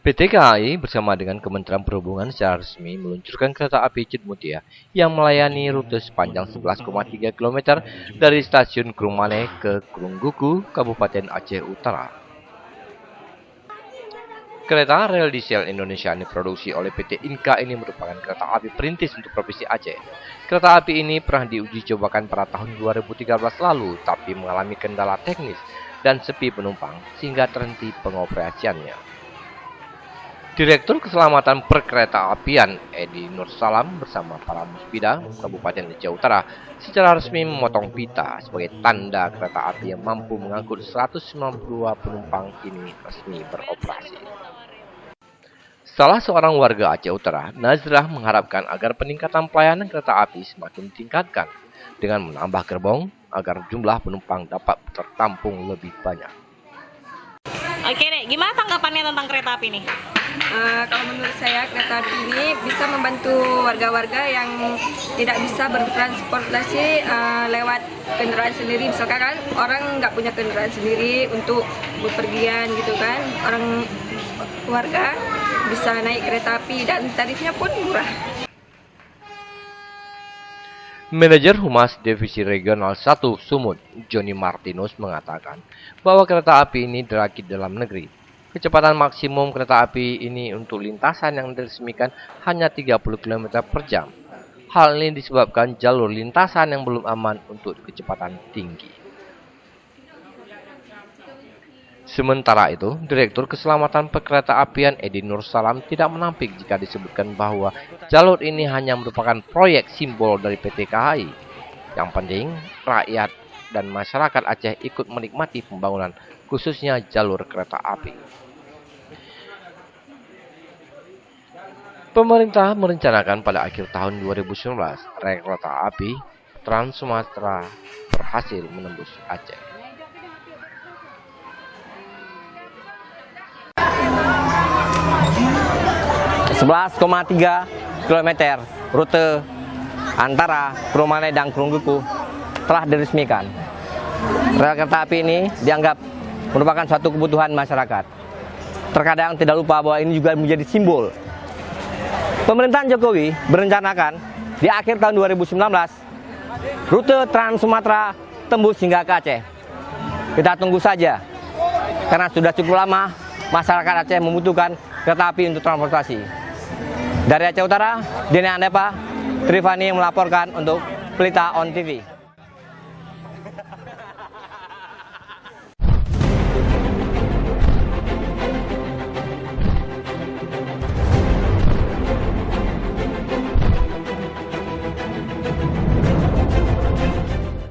PT KAI bersama dengan Kementerian Perhubungan secara resmi meluncurkan kereta api Citmutia yang melayani rute sepanjang 11,3 km dari stasiun Krungmane ke Krungguku, Kabupaten Aceh Utara. Kereta rel diesel Indonesia yang diproduksi oleh PT Inka ini merupakan kereta api perintis untuk Provinsi Aceh. Kereta api ini pernah diuji cobakan pada tahun 2013 lalu, tapi mengalami kendala teknis dan sepi penumpang sehingga terhenti pengoperasiannya. Direktur Keselamatan Perkereta-apian Edi Nursalam bersama para muspida Kabupaten Aceh Utara secara resmi memotong pita sebagai tanda kereta api yang mampu mengangkut 192 penumpang ini resmi beroperasi. Salah seorang warga Aceh Utara, Nazrah, mengharapkan agar peningkatan pelayanan kereta api semakin ditingkatkan dengan menambah gerbong agar jumlah penumpang dapat tertampung lebih banyak. Oke deh, gimana tanggapannya tentang kereta api ini? Kalau menurut saya kereta api ini bisa membantu warga-warga yang tidak bisa bertransportasi lewat kendaraan sendiri. Misalkan kan orang nggak punya kendaraan sendiri untuk bepergian gitu kan, warga bisa naik kereta api dan tarifnya pun murah. Manajer Humas Divisi Regional 1 Sumut, Joni Martinus, mengatakan bahwa kereta api ini dirakit dalam negeri. Kecepatan maksimum kereta api ini untuk lintasan yang diresmikan hanya 30 km per jam. Hal ini disebabkan jalur lintasan yang belum aman untuk kecepatan tinggi. Sementara itu, Direktur Keselamatan Perkereta-apian Edi Nursalam tidak menampik jika disebutkan bahwa jalur ini hanya merupakan proyek simbol dari PT KAI. Yang penting, rakyat dan masyarakat Aceh ikut menikmati pembangunan, khususnya jalur kereta api. Pemerintah merencanakan pada akhir tahun 2019, rel kereta api Trans Sumatera berhasil menembus Aceh. 11,3 km rute antara Krungmane dan Krungguku telah diresmikan. Rel kereta api ini dianggap merupakan suatu kebutuhan masyarakat. Terkadang tidak lupa bahwa ini juga menjadi simbol. Pemerintahan Jokowi berencanakan di akhir tahun 2019 rute Trans Sumatera tembus hingga ke Aceh. Kita tunggu saja, karena sudah cukup lama masyarakat Aceh membutuhkan kereta api untuk transportasi. Dari Aceh Utara, Dini Andepa, Trifani yang melaporkan untuk Pelita On TV.